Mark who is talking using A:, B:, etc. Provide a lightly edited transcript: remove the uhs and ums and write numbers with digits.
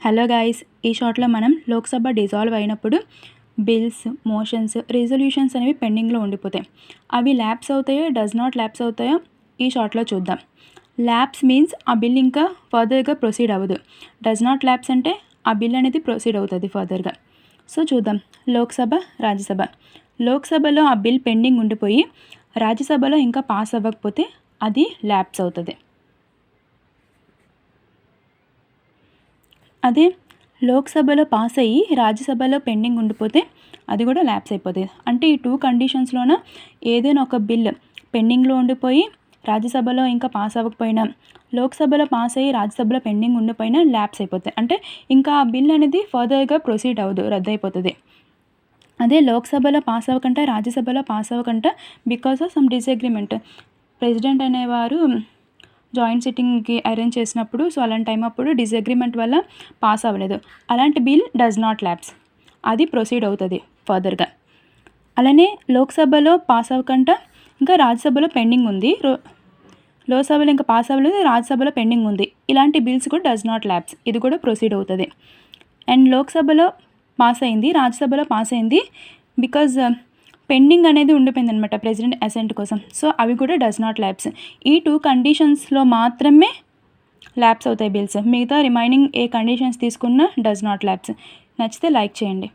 A: Hello guys, ఈ షార్ట్లో మనం లోక్సభ డిజాల్వ్ అయినప్పుడు బిల్స్, మోషన్స్, రిజల్యూషన్స్ అనేవి పెండింగ్లో ఉండిపోతాయి. అవి ల్యాప్స్ అవుతాయో డస్ నాట్ ల్యాప్స్ అవుతాయో ఈ షార్ట్లో చూద్దాం. ల్యాప్స్ మీన్స్ ఆ బిల్ ఇంకా ఫర్దర్గా ప్రొసీడ్ అవ్వదు. డస్ నాట్ ల్యాప్స్ అంటే ఆ బిల్ అనేది ప్రొసీడ్ అవుతుంది ఫర్దర్గా. సో చూద్దాం. లోక్సభ, రాజ్యసభ. లోక్సభలో ఆ బిల్ పెండింగ్ ఉండిపోయి రాజ్యసభలో ఇంకా పాస్ అవ్వకపోతే అది ల్యాప్స్ అవుతుంది. అదే లోక్సభలో పాస్ అయ్యి రాజ్యసభలో పెండింగ్ ఉండిపోతే అది కూడా ల్యాప్స్ అయిపోతుంది. అంటే ఈ 2 కండిషన్స్లోన ఏదైనా ఒక బిల్ పెండింగ్లో ఉండిపోయి రాజ్యసభలో ఇంకా పాస్ అవ్వకపోయినా, లోక్సభలో పాస్ అయ్యి రాజ్యసభలో పెండింగ్ ఉండిపోయినా ల్యాప్స్ అయిపోతాయి. అంటే ఇంకా ఆ బిల్ అనేది ఫర్దర్గా ప్రొసీడ్ అవ్వదు, రద్దయిపోతుంది. అదే లోక్సభలో పాస్ అవ్వకుండా రాజ్యసభలో పాస్ అవ్వకుండా because of some disagreement president అనేవారు జాయింట్ సిట్టింగ్కి అరేంజ్ చేసినప్పుడు, సో అలాంటి టైం అప్పుడు డిసగ్రిమెంట్ వల్ల పాస్ అవ్వలేదు. అలాంటి బిల్ డస్ నాట్ ల్యాప్స్, అది ప్రొసీడ్ అవుతుంది ఫర్దర్గా. అలానే లోక్సభలో పాస్ అవ్వకుండా ఇంకా రాజ్యసభలో పెండింగ్ ఉంది, లోక్సభలో ఇంకా పాస్ అవ్వలేదు, రాజ్యసభలో పెండింగ్ ఉంది, ఇలాంటి బిల్స్ కూడా డస్ నాట్ ల్యాప్స్, ఇది కూడా ప్రొసీడ్ అవుతుంది. అండ్ లోక్సభలో పాస్ అయింది, రాజ్యసభలో పాస్ అయింది, బికాజ్ పెండింగ్ అనేది ఉండిపోయింది అనమాట ప్రెసిడెంట్ అసెంట్ కోసం. సో అవి కూడా డస్ నాట్ ల్యాప్స్. ఈ 2 కండిషన్స్లో మాత్రమే ల్యాప్స్ అవుతాయి బిల్స్. మిగతా రిమైనింగ్ ఏ కండిషన్స్ తీసుకున్నా డస్ నాట్ ల్యాప్స్. నచ్చితే లైక్ చేయండి.